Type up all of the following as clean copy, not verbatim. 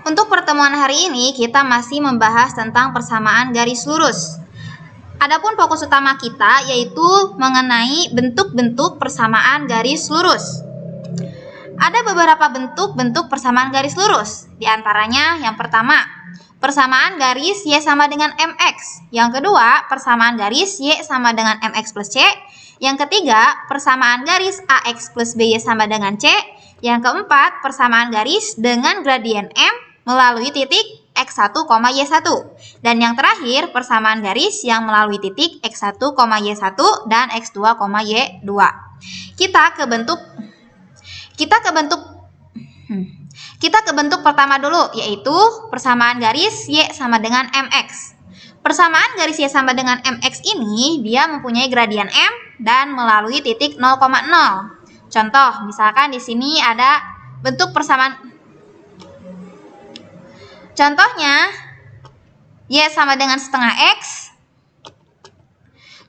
Untuk pertemuan hari ini kita masih membahas tentang persamaan garis lurus. Adapun fokus utama kita yaitu mengenai bentuk-bentuk persamaan garis lurus. Ada beberapa bentuk-bentuk persamaan garis lurus. Di antaranya yang pertama, persamaan garis Y sama dengan MX. Yang kedua, persamaan garis Y sama dengan MX plus C. Yang ketiga, persamaan garis AX plus BY sama dengan C. Yang keempat, persamaan garis dengan gradien M melalui titik X1, Y1. Dan yang terakhir, persamaan garis yang melalui titik X1, Y1 dan X2, Y2. Kita ke bentuk pertama dulu, yaitu persamaan garis Y sama dengan MX. Persamaan garis Y sama dengan MX ini, dia mempunyai gradien M dan melalui titik 0,0. Contoh, misalkan di sini ada bentuk persamaan. Contohnya, Y sama dengan setengah X.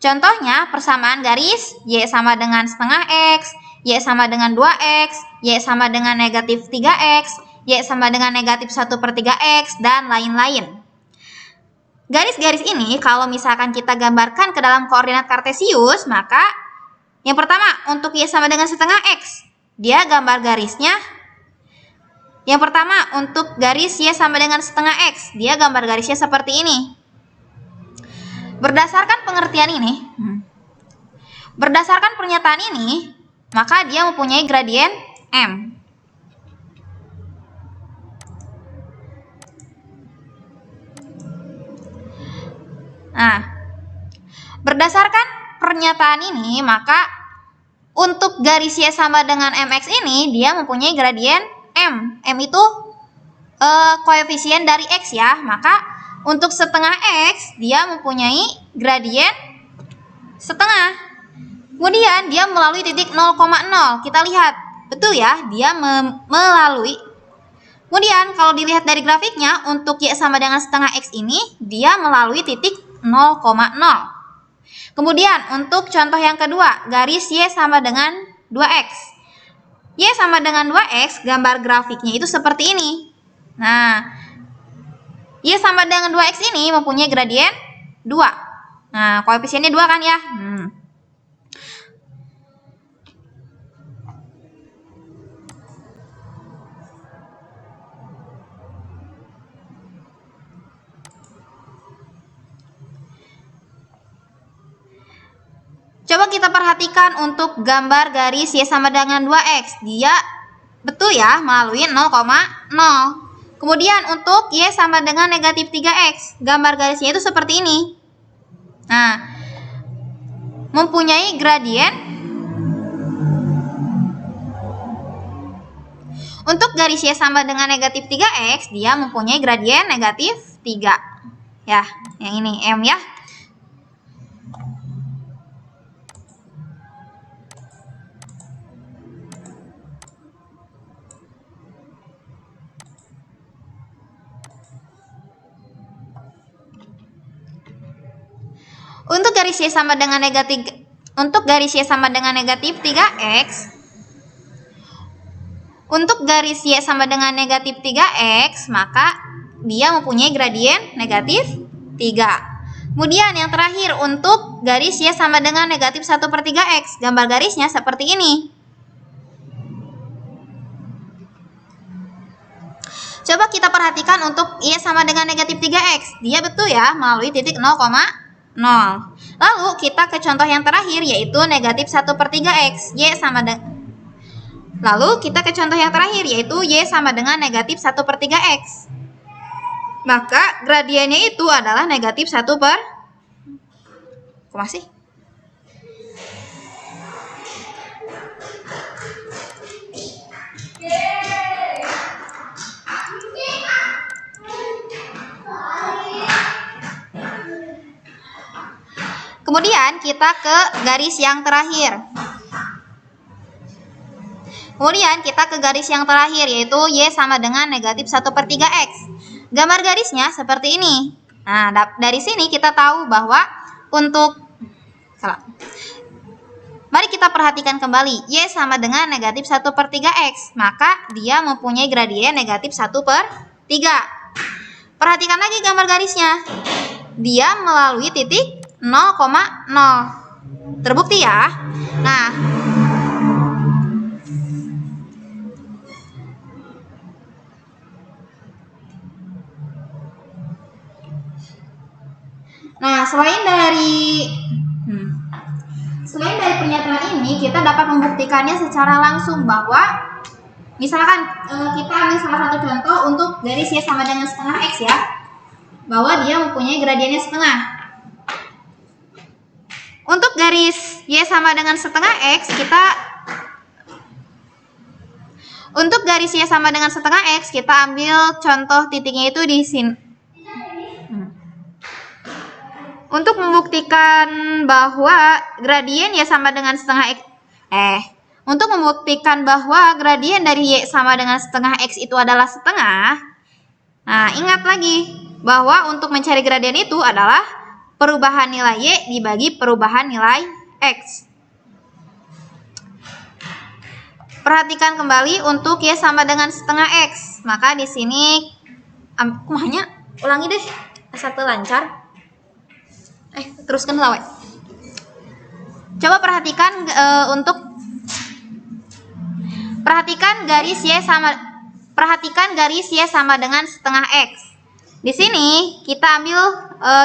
Contohnya, persamaan garis Y sama dengan setengah X, Y sama dengan 2X, Y sama dengan negatif 3X, Y sama dengan negatif 1/3X, dan lain-lain. Garis-garis ini, kalau misalkan kita gambarkan ke dalam koordinat kartesius, maka yang pertama, untuk Y sama dengan setengah X, dia gambar garisnya. Yang pertama, untuk garis Y sama dengan setengah X, dia gambar garisnya seperti ini. Berdasarkan pernyataan ini, maka dia mempunyai gradien M. Nah, berdasarkan pernyataan ini, maka untuk garis Y sama dengan MX ini, dia mempunyai gradien M. M itu koefisien dari X ya, maka untuk setengah X, dia mempunyai gradien setengah. Kemudian dia melalui titik 0,0. Kita lihat, betul ya, dia melalui. Kemudian kalau dilihat dari grafiknya, untuk Y sama dengan setengah X ini, dia melalui titik 0,0. Kemudian untuk contoh yang kedua, garis Y sama dengan 2X. Y sama dengan 2X, gambar grafiknya itu seperti ini. Nah, Y sama dengan 2X ini mempunyai gradien 2. Nah, koefisiennya 2 kan ya? Coba kita perhatikan untuk gambar garis Y sama dengan 2X. Dia betul ya, melalui 0,0. Kemudian untuk Y sama dengan negatif 3X. Gambar garisnya itu seperti ini. Nah, mempunyai gradien. Untuk garis Y sama dengan negatif 3X, dia mempunyai gradien negatif 3. Ya, yang ini M ya. Untuk garis Y sama dengan negatif 3X, untuk garis Y sama dengan negatif 3X, maka dia mempunyai gradien negatif 3. Kemudian yang terakhir, untuk garis Y sama dengan negatif 1/3X, gambar garisnya seperti ini. Coba kita perhatikan untuk Y sama dengan negatif 3X, dia betul ya, melalui titik 0,0. Lalu kita ke contoh yang terakhir, yaitu negatif 1/3X. Lalu kita ke contoh yang terakhir, yaitu Y sama dengan negatif 1/3X. Maka gradiennya itu adalah negatif 1 per... Kok masih? Kemudian kita ke garis yang terakhir. Yaitu Y sama dengan negatif 1/3X. Gambar garisnya seperti ini. Nah, dari sini kita tahu bahwa untuk Mari kita perhatikan kembali. Y sama dengan negatif 1/3X. Maka dia mempunyai gradien negatif 1/3. Perhatikan lagi gambar garisnya. Dia melalui titik 0,0. Terbukti ya? Nah, selain dari pernyataan ini, kita dapat membuktikannya secara langsung bahwa misalkan kita ambil salah satu contoh untuk garis Y sama dengan setengah X ya, bahwa dia mempunyai gradiennya setengah. Untuk garis Y sama dengan setengah X, kita ambil contoh titiknya itu di sini. Untuk membuktikan bahwa gradien Y sama dengan setengah X, untuk membuktikan bahwa gradien dari Y sama dengan setengah X itu adalah setengah, nah ingat lagi bahwa untuk mencari gradien itu adalah perubahan nilai Y dibagi perubahan nilai X. Perhatikan kembali untuk Y sama dengan setengah X, maka di sini kumahnya ulangi deh satu lancar. Teruskan lawe. Coba perhatikan perhatikan garis Y sama dengan setengah X. Di sini kita ambil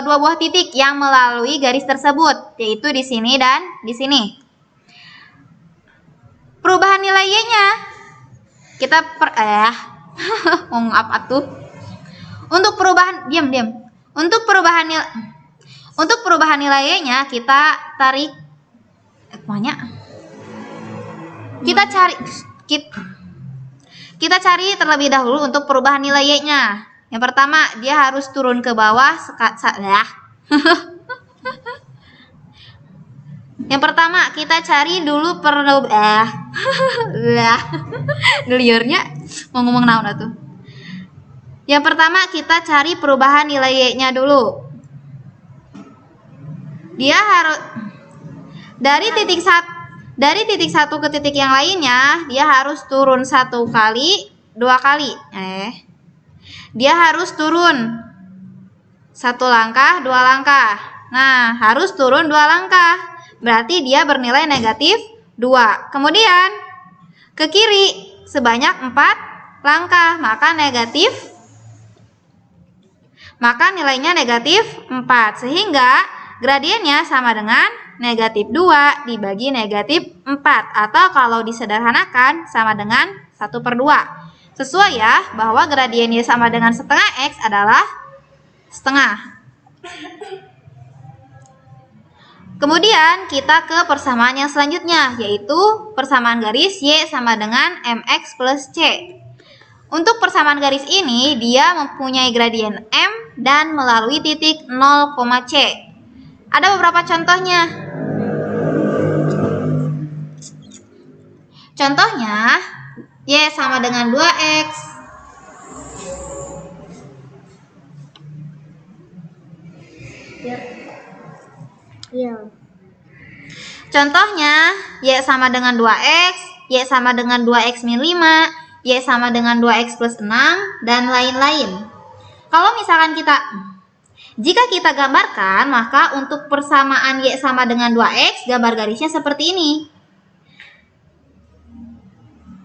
dua buah titik yang melalui garis tersebut, yaitu di sini dan di sini. Perubahan nilai Y-nya kita Untuk perubahan nilai Y-nya kita tarik kita cari terlebih dahulu untuk perubahan nilai Y-nya. Yang pertama, dia harus turun ke bawah Yang pertama, kita cari dulu deliurnya mau ngomong naon atuh. Yang pertama, kita cari perubahan nilai Y-nya dulu. Dia harus dari titik satu ke titik yang lainnya, dia harus turun 1 kali, 2 kali. Dia harus turun 1 langkah, 2 langkah. Nah, harus turun 2 langkah. Berarti dia bernilai negatif 2. Kemudian ke kiri sebanyak 4 langkah, maka nilainya negatif 4. Sehingga gradiennya sama dengan negatif 2 dibagi negatif 4. Atau kalau disederhanakan sama dengan 1/2. Sesuai ya, bahwa gradien Y sama dengan setengah X adalah setengah. Kemudian kita ke persamaan yang selanjutnya, yaitu persamaan garis Y sama dengan MX plus C. Untuk persamaan garis ini, dia mempunyai gradien M dan melalui titik 0, C. Ada beberapa contohnya. Contohnya, Y sama dengan 2X. Contohnya, Y sama dengan 2X, Y sama dengan 2X min 5, Y sama dengan 2X plus 6, dan lain-lain. Kalau misalkan jika kita gambarkan, maka untuk persamaan Y sama dengan 2X, gambar garisnya seperti ini.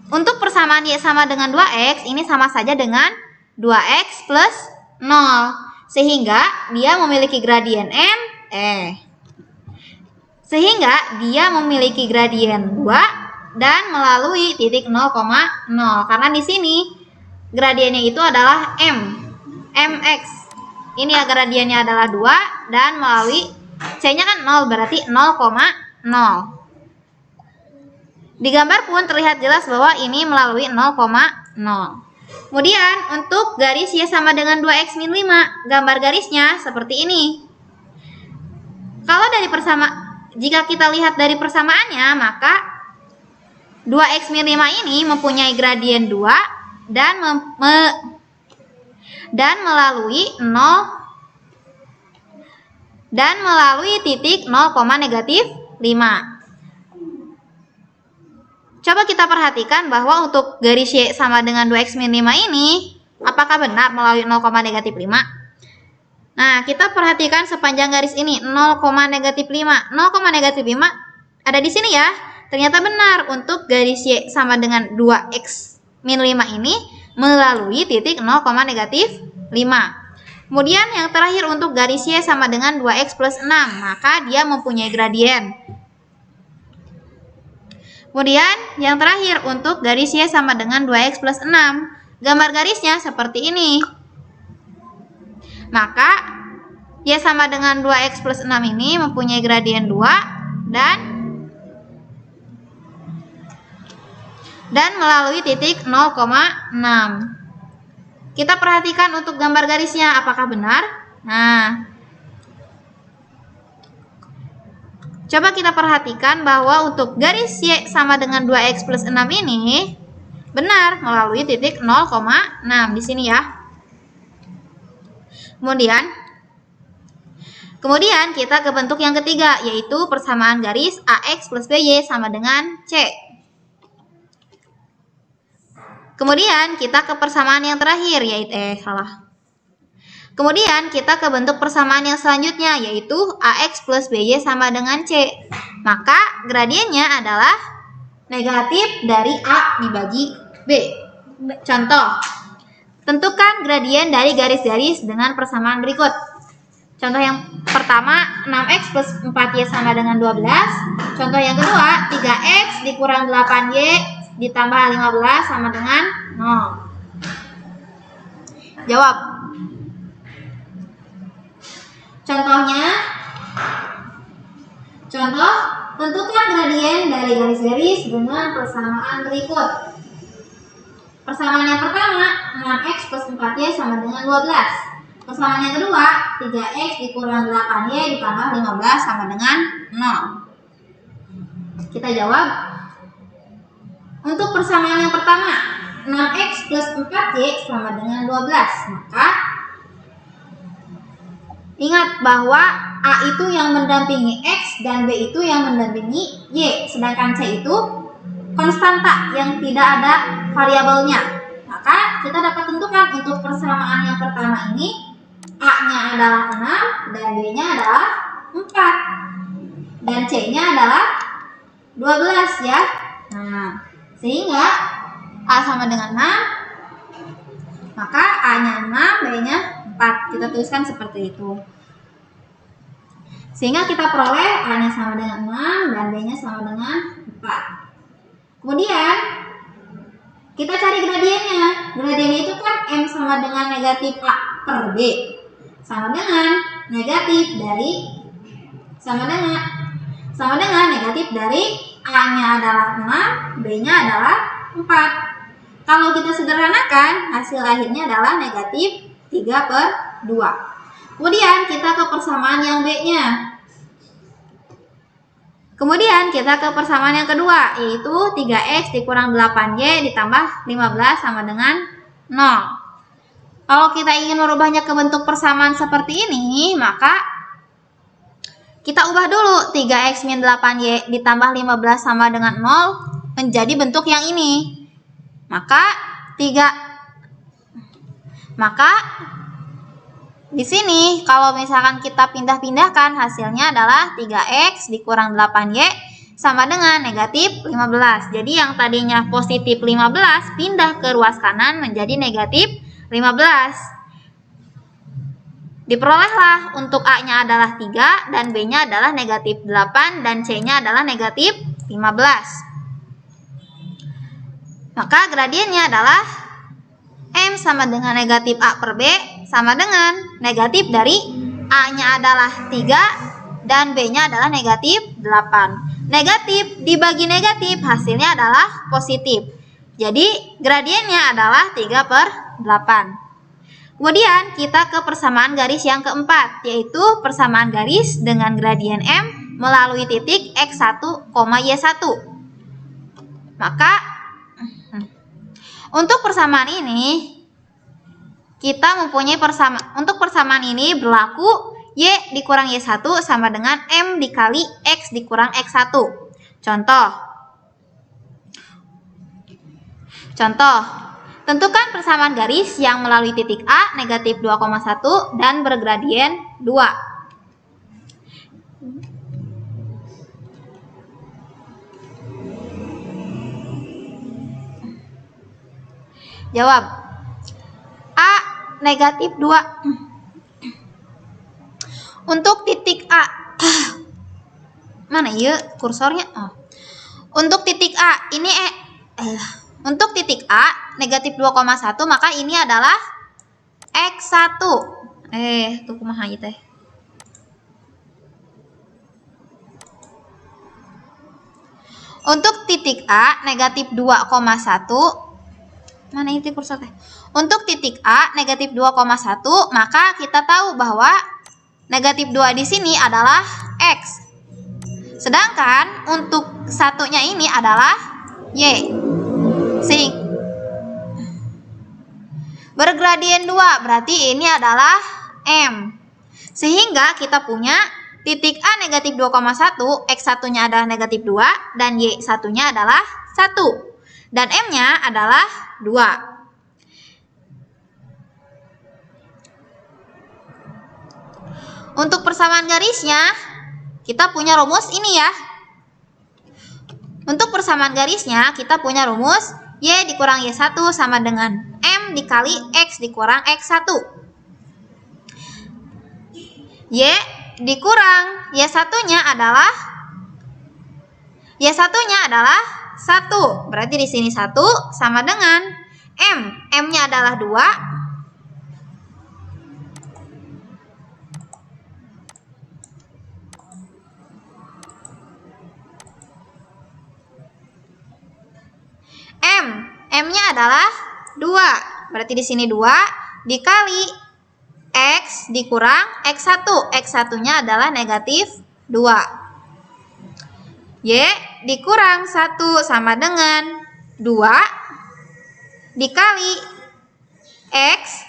Untuk persamaan Y sama dengan 2X, ini sama saja dengan 2X plus 0. Sehingga dia memiliki gradien M, sehingga dia memiliki gradien 2 dan melalui titik 0, karena di sini gradiennya itu adalah MX. Ini ya gradiennya adalah 2 dan melalui C-nya kan 0, berarti 0,0. Di gambar pun terlihat jelas bahwa ini melalui 0,0. Kemudian untuk garis Y sama dengan 2X min 5, gambar garisnya seperti ini. Jika kita lihat dari persamaannya, maka 2X min 5 ini mempunyai gradien 2 dan melalui titik 0, negatif 5. Coba kita perhatikan bahwa untuk garis Y sama dengan 2X min 5 ini, Apakah benar melalui 0, negatif 5? Nah, kita perhatikan sepanjang garis ini 0, negatif 5. 0, negatif 5 ada di sini ya. Ternyata benar untuk garis Y sama dengan 2X min 5 ini melalui titik 0, negatif 5. Kemudian yang terakhir untuk garis Y sama dengan 2X plus 6, maka dia mempunyai gradien. Kemudian yang terakhir untuk garis Y sama dengan 2X plus 6, gambar garisnya seperti ini. Maka Y sama dengan 2X plus 6 ini mempunyai gradien 2 dan melalui titik 0,6. Kita perhatikan untuk gambar garisnya, apakah benar? Nah, coba kita perhatikan bahwa untuk garis Y sama dengan 2X plus 6 ini benar melalui titik 0,6 di sini ya. Kemudian kita ke bentuk yang ketiga, yaitu persamaan garis AX plus BY sama dengan C. Kemudian kita ke persamaan yang terakhir, yaitu Kemudian kita ke bentuk persamaan yang selanjutnya, yaitu AX plus BY sama dengan C. Maka gradiennya adalah negatif dari A dibagi B. Contoh, tentukan gradien dari garis-garis dengan persamaan berikut. Contoh yang pertama, 6X plus 4Y sama dengan 12. Contoh yang kedua, 3X dikurang 8Y ditambah 15 sama dengan 0. Jawab. Contohnya, tentukan gradien dari garis-garis dengan persamaan berikut. Persamaan yang pertama, 6X plus 4Y sama dengan 12. Persamaan yang kedua, 3X dikurang 8Y ditambah 15 sama dengan 0. Kita jawab. Untuk persamaan yang pertama, 6X plus 4Y sama dengan 12. Maka ingat bahwa A itu yang mendampingi X dan B itu yang mendampingi Y. Sedangkan C itu konstanta yang tidak ada variabelnya. Maka kita dapat tentukan untuk persamaan yang pertama ini, A-nya adalah 6 dan B-nya adalah 4. Dan C-nya adalah 12 ya. Nah, sehingga A sama dengan 6, maka A-nya 6, B-nya 4. Kita tuliskan seperti itu. Sehingga kita peroleh A-nya sama dengan 6 dan B-nya sama dengan 4. Kemudian kita cari gradiennya. Gradiennya itu kan M sama dengan negatif A per B sama dengan negatif dari negatif dari A-nya adalah 6, B-nya adalah 4. Kalau kita sederhanakan, hasil akhirnya adalah negatif 3/2. Kemudian kita ke persamaan yang B-nya. Kemudian kita ke persamaan yang kedua, yaitu 3X dikurang 8Y ditambah 15 sama dengan 0. Kalau kita ingin merubahnya ke bentuk persamaan seperti ini, maka kita ubah dulu 3X min 8Y ditambah 15 sama dengan 0 menjadi bentuk yang ini. Maka di sini kalau misalkan kita pindah-pindahkan, hasilnya adalah 3X dikurang 8Y sama dengan negatif 15. Jadi yang tadinya positif 15 pindah ke ruas kanan menjadi negatif 15. Diperolehlah untuk A-nya adalah 3 dan B-nya adalah negatif 8 dan C-nya adalah negatif 15. Maka gradiennya adalah M sama dengan negatif A per B sama dengan negatif dari A-nya adalah 3 dan B-nya adalah negatif 8. Negatif dibagi negatif hasilnya adalah positif. Jadi gradiennya adalah 3/8. Kemudian kita ke persamaan garis yang keempat, yaitu persamaan garis dengan gradien M melalui titik X1, Y1. Maka untuk persamaan ini kita mempunyai untuk persamaan ini berlaku Y dikurang Y1 sama dengan M dikali X dikurang X1. Contoh, Tentukan persamaan garis yang melalui titik A negatif 2,1 dan bergradien 2. Jawab. A negatif 2. Untuk titik A. Mana ya kursornya? Oh. Untuk titik A ini untuk titik A negatif 2,1 maka ini adalah X1. Tuh kumaha ieu teh. Untuk titik A negatif 2,1 mana itu kursor teh? Untuk titik A negatif 2,1 maka kita tahu bahwa negatif 2 di sini adalah X. Sedangkan untuk satunya ini adalah Y. Bergradien 2 berarti ini adalah M. Sehingga kita punya titik A negatif 2,1, X1-nya adalah negatif 2, dan Y1-nya adalah 1. Dan M-nya adalah 2. Untuk persamaan garisnya, kita punya rumus ini ya. Untuk persamaan garisnya, kita punya rumus Y dikurang Y1 sama dengan M dikali X dikurang X1. Y dikurang Y1-nya adalah 1. Berarti di sini 1 sama dengan M. M-nya adalah 2. M-nya adalah 2. Berarti di sini 2 dikali X dikurang X1. X1-nya adalah negatif 2. Y dikurang 1 sama dengan 2 dikali X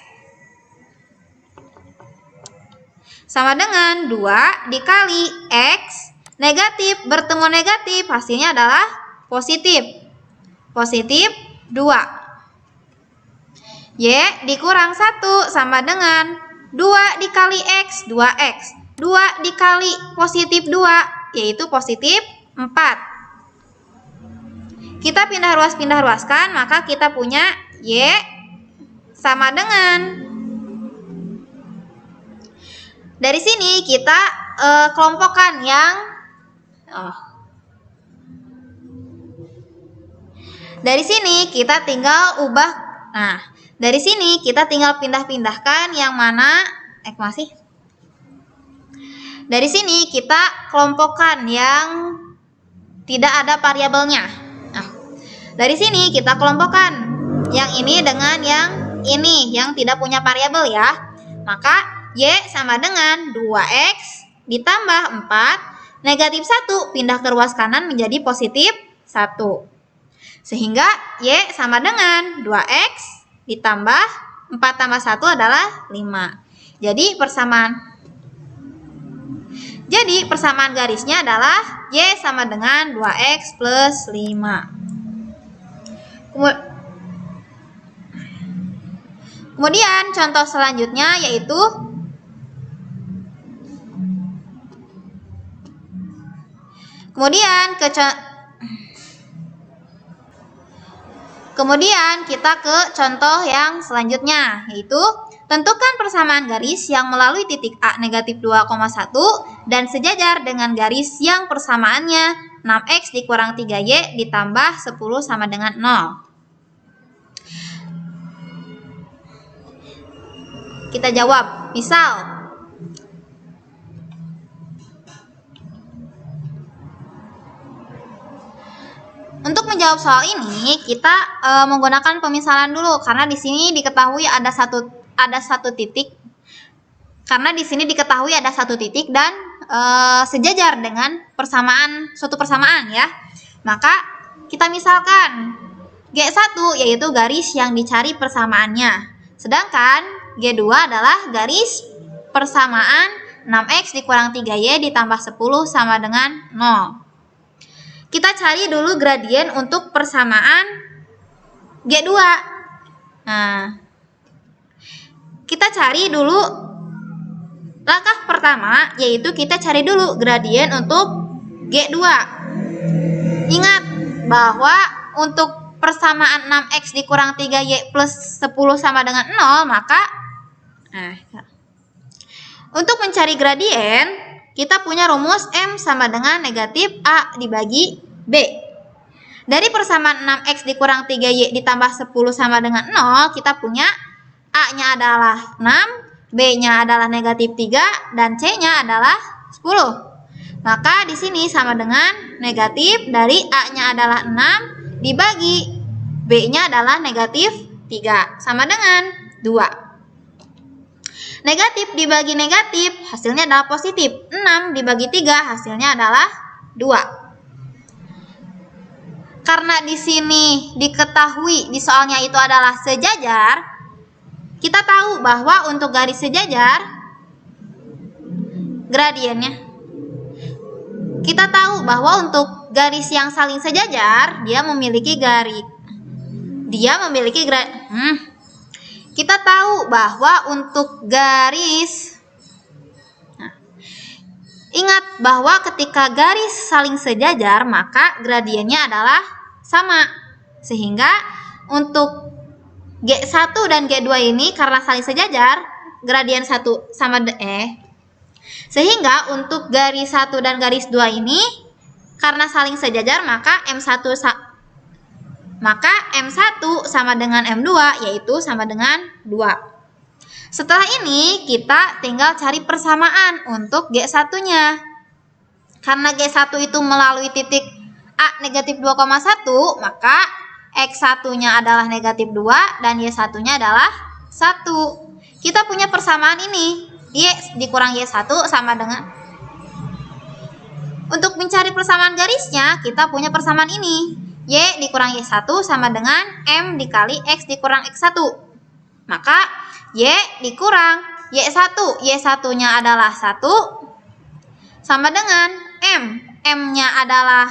sama dengan 2 dikali X. Negatif bertemu negatif hasilnya adalah positif. Positif 2. Y dikurang 1 sama dengan 2 dikali X, 2X. 2 dikali positif 2, yaitu positif 4. Kita pindah ruaskan, maka kita punya Y sama dengan. Dari sini kita kelompokkan yang dari sini kita tinggal ubah. Nah, dari sini kita tinggal pindah-pindahkan yang mana Dari sini kita kelompokkan yang tidak ada variabelnya. Nah, dari sini kita kelompokkan yang ini dengan yang ini yang tidak punya variabel ya. Maka Y sama dengan 2X ditambah 4 negatif 1 pindah ke ruas kanan menjadi positif 1. Sehingga Y sama dengan 2X ditambah 4 tambah 1 adalah 5. Jadi persamaan garisnya adalah Y sama dengan 2X plus 5. Kemudian contoh selanjutnya yaitu Kemudian kita ke contoh yang selanjutnya, yaitu tentukan persamaan garis yang melalui titik A negatif 2,1 dan sejajar dengan garis yang persamaannya 6X dikurang 3Y ditambah 10 sama dengan 0. Kita jawab, misal untuk menjawab soal ini kita menggunakan pemisalan dulu karena di sini diketahui ada satu titik. Karena di sini diketahui ada satu titik dan sejajar dengan suatu persamaan ya. Maka kita misalkan G1 yaitu garis yang dicari persamaannya. Sedangkan G2 adalah garis persamaan 6X dikurang 3Y ditambah 10 sama dengan 0. Kita cari dulu gradien untuk persamaan G2. Nah, kita cari dulu langkah pertama, yaitu kita cari dulu gradien untuk G2. Ingat bahwa untuk persamaan 6X dikurang 3Y plus 10 sama dengan 0, maka untuk mencari gradien, kita punya rumus M sama dengan negatif A dibagi B. Dari persamaan 6X dikurang 3Y ditambah 10 sama dengan 0, kita punya A-nya adalah 6, B-nya adalah negatif 3, dan C-nya adalah 10. Maka di sini sama dengan negatif dari A-nya adalah 6 dibagi B-nya adalah negatif 3, sama dengan 2. Negatif dibagi negatif, hasilnya adalah positif. 6 dibagi 3, hasilnya adalah 2. Karena di sini diketahui di soalnya itu adalah sejajar, kita tahu bahwa untuk garis sejajar, gradiennya, kita tahu bahwa untuk garis yang saling sejajar, kita tahu bahwa untuk garis, ingat bahwa ketika garis saling sejajar, maka gradiennya adalah sama. Sehingga untuk G1 dan G2 ini karena saling sejajar, gradien 1 sama sehingga untuk garis 1 dan garis 2 ini karena saling sejajar, maka M1 sama dengan M2, yaitu sama dengan 2. Setelah ini kita tinggal cari persamaan untuk G1-nya. Karena G1 itu melalui titik A negatif 2,1, maka X1-nya adalah negatif 2 dan Y1-nya adalah 1. Kita punya persamaan ini, Y dikurang Y1 sama dengan, untuk mencari persamaan garisnya, kita punya persamaan ini, Y dikurang Y1 sama dengan M dikali X dikurang X1. Maka Y dikurang Y1, Y1-nya adalah 1, sama dengan M. M-nya adalah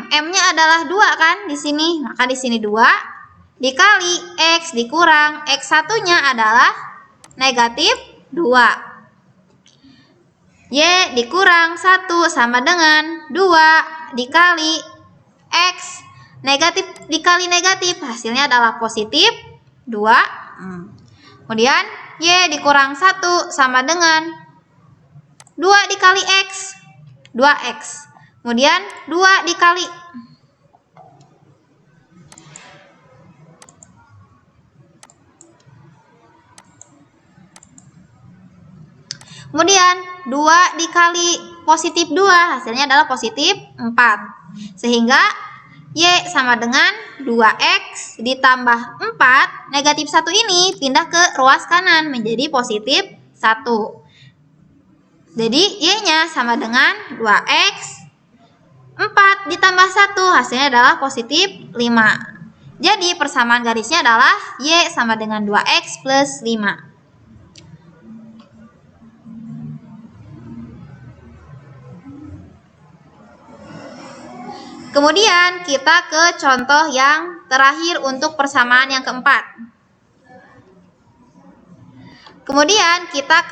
M-nya adalah 2 kan di sini. Maka di sini 2 dikali X dikurang X1-nya adalah negatif 2. Y dikurang 1 sama dengan 2 dikali X. Negatif dikali negatif, hasilnya adalah positif 2. Kemudian Y dikurang 1 sama dengan 2 dikali X, 2X. Kemudian 2 dikali positif 2, hasilnya adalah positif 4. Sehingga Y sama dengan 2X ditambah 4, negatif 1 ini pindah ke ruas kanan menjadi positif 1. Jadi Y-nya sama dengan 2X 4 ditambah 1, hasilnya adalah positif 5. Jadi persamaan garisnya adalah Y sama dengan 2X plus 5. Kemudian kita ke contoh yang terakhir untuk persamaan yang keempat. Kemudian kita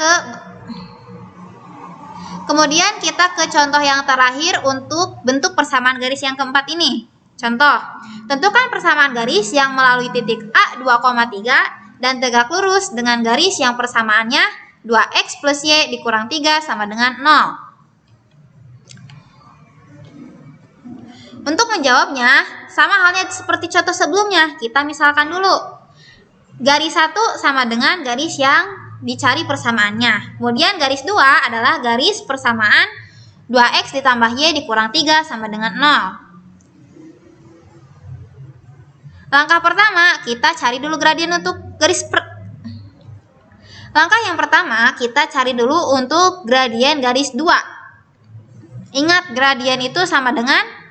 ke contoh yang terakhir untuk bentuk persamaan garis yang keempat ini. Contoh, tentukan persamaan garis yang melalui titik A 2,3 dan tegak lurus dengan garis yang persamaannya 2X plus Y dikurang 3 sama dengan 0. Untuk menjawabnya, sama halnya seperti contoh sebelumnya, kita misalkan dulu. Garis 1 sama dengan garis yang dicari persamaannya. Kemudian garis 2 adalah garis persamaan 2X ditambah Y dikurang 3 sama dengan 0. Langkah pertama, kita cari dulu gradien untuk Langkah yang pertama, kita cari dulu untuk gradien garis 2. Ingat, gradien itu sama dengan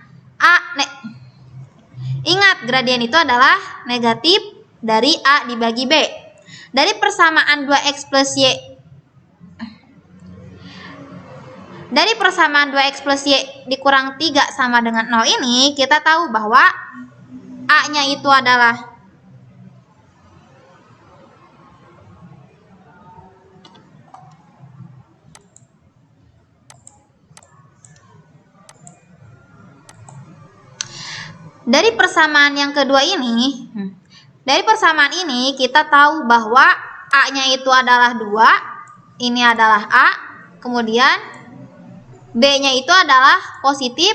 Ingat, gradien itu adalah negatif dari A dibagi B. Dari persamaan 2X plus Y Dari persamaan 2x plus y dikurang 3 sama dengan 0 ini, kita tahu bahwa A-nya itu adalah dari persamaan yang kedua ini. Dari persamaan ini kita tahu bahwa A-nya itu adalah 2, ini adalah A, kemudian B-nya itu adalah positif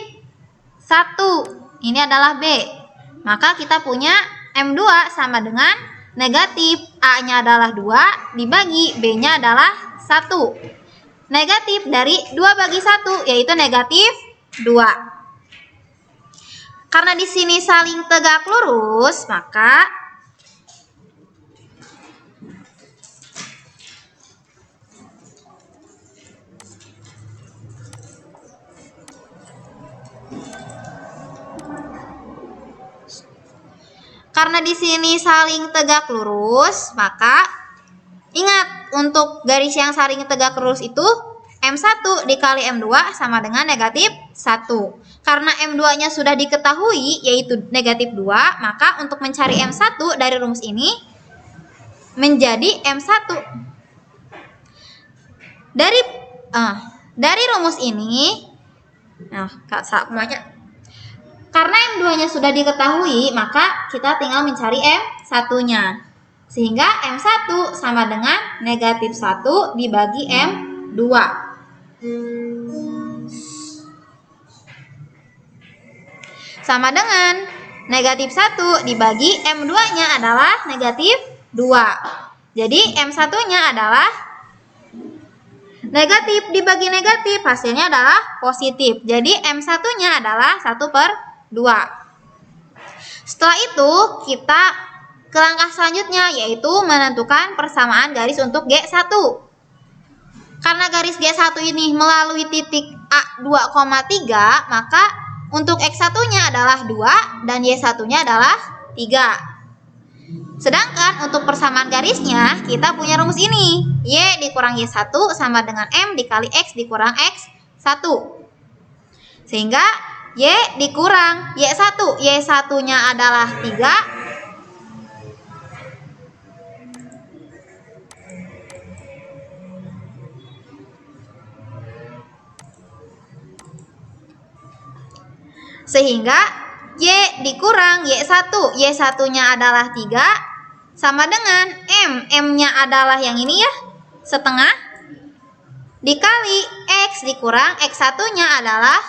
1, ini adalah B. Maka kita punya M2 sama dengan negatif A-nya adalah 2 dibagi B-nya adalah 1. Negatif dari 2 bagi 1 yaitu negatif 2. Karena di sini saling tegak lurus, maka ingat untuk garis yang saling tegak lurus itu M1 dikali M2 sama dengan negatif 1. Karena M2-nya sudah diketahui yaitu negatif 2, maka untuk mencari M1 dari rumus ini menjadi M1. Dari rumus ini, karena M2-nya sudah diketahui, maka kita tinggal mencari M1-nya. Sehingga M1 sama dengan negatif 1 dibagi M2. Sama dengan negatif 1 dibagi M2-nya adalah negatif 2. Jadi M1-nya adalah negatif dibagi negatif, hasilnya adalah positif. Jadi M1-nya adalah 1/2. Setelah itu kita ke langkah selanjutnya, yaitu menentukan persamaan garis untuk G1. Karena garis G1 ini melalui titik A 2,3, maka untuk X1-nya adalah 2 dan Y1-nya adalah 3. Sedangkan untuk persamaan garisnya, kita punya rumus ini. Y dikurang Y1 sama dengan M dikali X dikurang X1. Sehingga Y dikurang Y1. Y1-nya adalah 3. Sehingga Y dikurang Y1. Y1-nya adalah 3 sama dengan M. M-nya adalah yang ini ya, setengah. Dikali X dikurang X1-nya adalah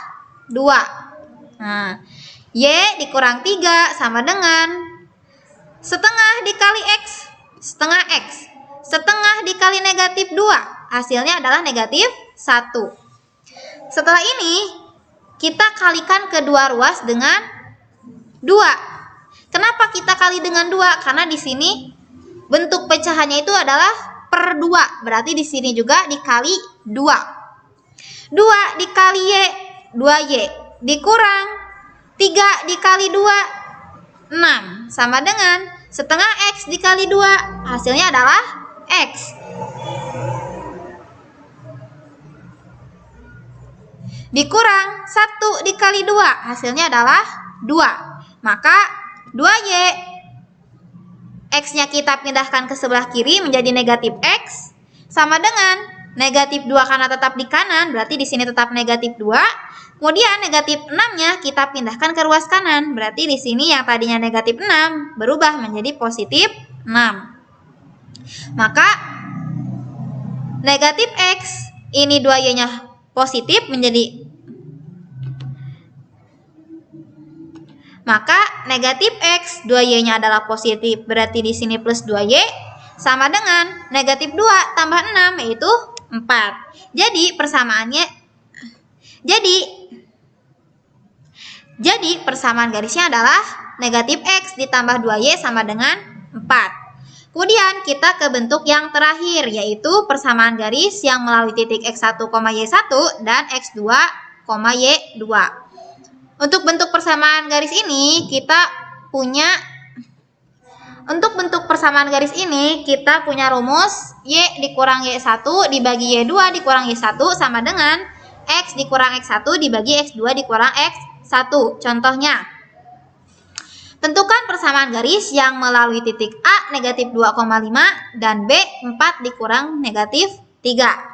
2. Nah, Y dikurang 3 sama dengan setengah dikali X, setengah X. Setengah dikali negatif 2, hasilnya adalah negatif 1. Setelah ini, kita kalikan kedua ruas dengan 2. Kenapa kita kali dengan 2? Karena di sini bentuk pecahannya itu adalah per 2. Berarti di sini juga dikali 2. 2 dikali Y, 2Y. Dikurang 3 dikali 2, 6. Sama dengan setengah X dikali 2. Hasilnya adalah X. Dikurang 1 dikali 2, hasilnya adalah 2. Maka 2Y, X-nya kita pindahkan ke sebelah kiri menjadi negatif X, sama dengan negatif 2 karena tetap di kanan, berarti di sini tetap negatif 2. Kemudian negatif 6-nya kita pindahkan ke ruas kanan, berarti di sini yang tadinya negatif 6 berubah menjadi positif 6. Maka negatif X, ini 2Y-nya positif menjadi, maka negatif X 2Y-nya adalah positif, berarti di sini plus 2Y sama dengan negatif 2 tambah 6 yaitu 4. Jadi persamaannya jadi persamaan garisnya adalah negatif X ditambah 2Y sama dengan 4. Kemudian kita ke bentuk yang terakhir, yaitu persamaan garis yang melalui titik X1, Y1 dan X2, Y2. Untuk bentuk persamaan garis ini kita punya rumus Y dikurang Y1 dibagi Y2 dikurang Y1 sama dengan X dikurang X1 dibagi X2 dikurang X1. Contohnya, tentukan persamaan garis yang melalui titik A negatif 2,5 dan B 4 dikurang negatif 3.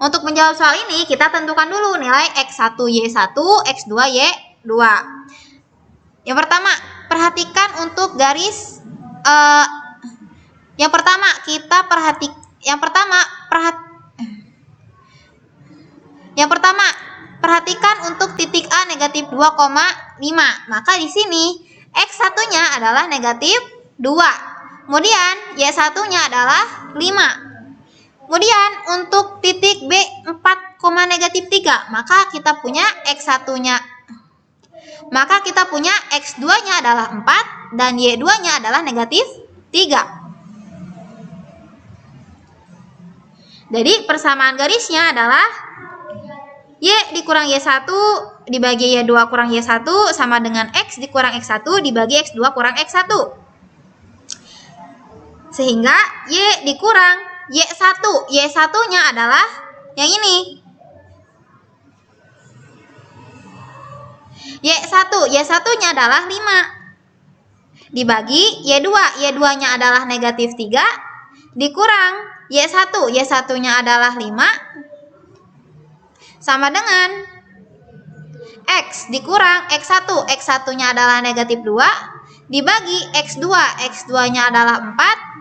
Untuk menjawab soal ini, kita tentukan dulu nilai X1 Y1, X2 Y2. Yang pertama, perhatikan untuk garis perhatikan untuk titik A negatif 2,5. Maka di sini X1-nya adalah negatif 2. Kemudian Y1-nya adalah 5. Kemudian untuk titik B 4, negatif 3, maka kita punya X2-nya adalah 4 dan Y2-nya adalah negatif 3. Jadi persamaan garisnya adalah Y dikurang Y1 dibagi Y2 kurang Y1 sama dengan X dikurang X1 dibagi X2 kurang X1. Sehingga Y dikurang Y1, Y1-nya adalah yang ini. Y1-nya adalah 5. Dibagi Y2, Y2-nya adalah negatif 3. Dikurang Y1-nya adalah 5. Sama dengan X dikurang X1, X1-nya adalah negatif 2. Dibagi X2, X2-nya adalah 4.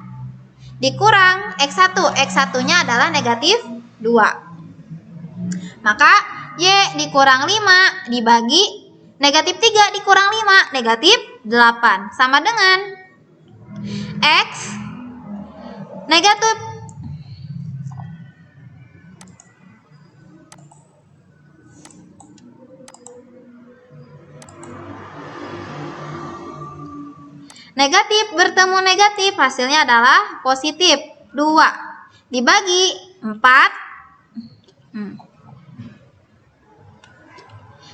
Dikurang X1, X1-nya adalah negatif 2. Maka Y dikurang 5 dibagi negatif 3 dikurang 5, negatif 8. Sama dengan X negatif bertemu negatif, hasilnya adalah positif 2 dibagi 4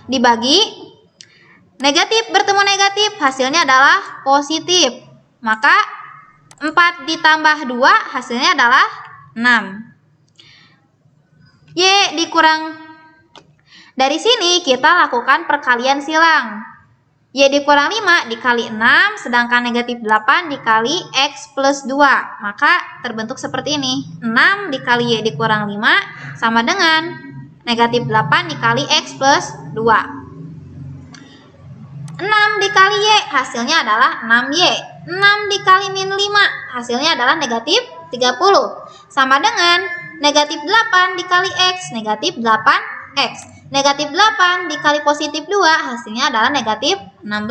dibagi negatif bertemu negatif, hasilnya adalah positif. Maka 4 ditambah 2 hasilnya adalah 6. Y dikurang, dari sini kita lakukan perkalian silang. Y dikurang 5 dikali 6, sedangkan negatif 8 dikali X plus 2. Maka terbentuk seperti ini. 6 dikali Y dikurang 5 sama dengan negatif 8 dikali X plus 2. 6 dikali Y hasilnya adalah 6Y. 6 dikali min 5 hasilnya adalah negatif 30. Sama dengan negatif 8 dikali X, negatif 8X. Negatif 8 dikali positif 2 hasilnya adalah negatif 16.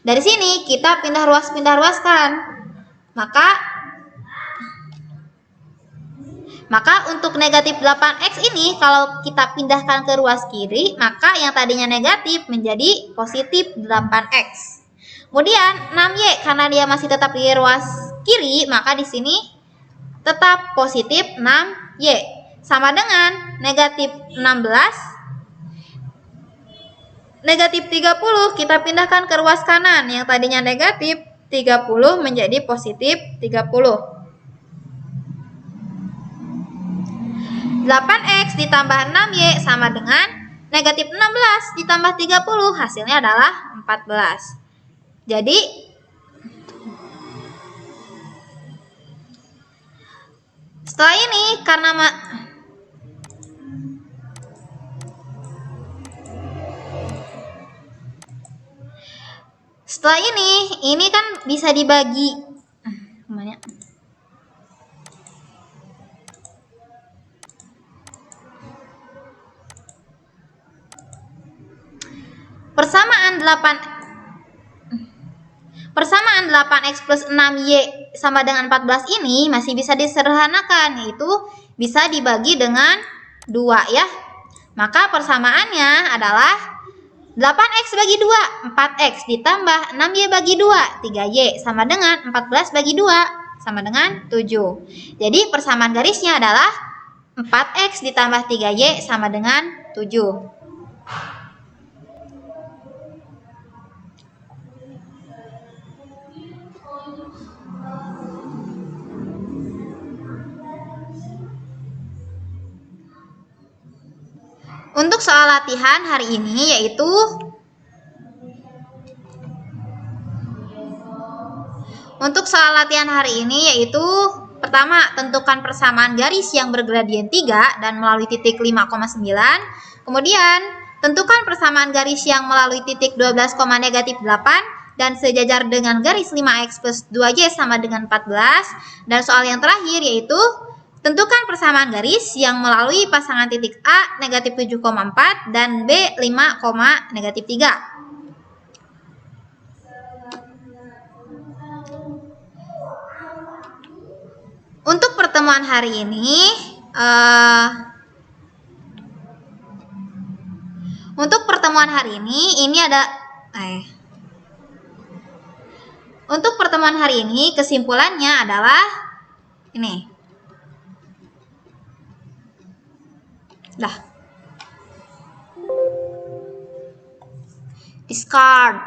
Dari sini kita pindah ruaskan. Maka untuk negatif 8X ini kalau kita pindahkan ke ruas kiri, maka yang tadinya negatif menjadi positif 8X. Kemudian 6Y karena dia masih tetap di ruas kiri, maka di sini tetap positif 6Y. Sama dengan negatif 16, negatif 30 kita pindahkan ke ruas kanan. Yang tadinya negatif 30 menjadi positif 30. 8X ditambah 6Y sama dengan negatif 16 ditambah 30, hasilnya adalah 14. Jadi setelah ini ini kan bisa dibagi kemana? Persamaan 8X plus 6Y sama dengan 14 ini masih bisa disederhanakan, yaitu bisa dibagi dengan 2 ya. Maka persamaannya adalah 8X bagi 2, 4X ditambah 6Y bagi 2, 3Y sama dengan 14 bagi 2 sama dengan 7. Jadi persamaan garisnya adalah 4X ditambah 3Y sama dengan 7. Untuk soal latihan hari ini yaitu pertama, tentukan persamaan garis yang bergradien 3 dan melalui titik 5,9. Kemudian, tentukan persamaan garis yang melalui titik 12, -8 dan sejajar dengan garis 5x plus 2y sama dengan 14. Dan soal yang terakhir yaitu tentukan persamaan garis yang melalui pasangan titik A negatif 7,4 dan B 5, negatif 3. Untuk pertemuan hari ini, kesimpulannya adalah ini. Discard.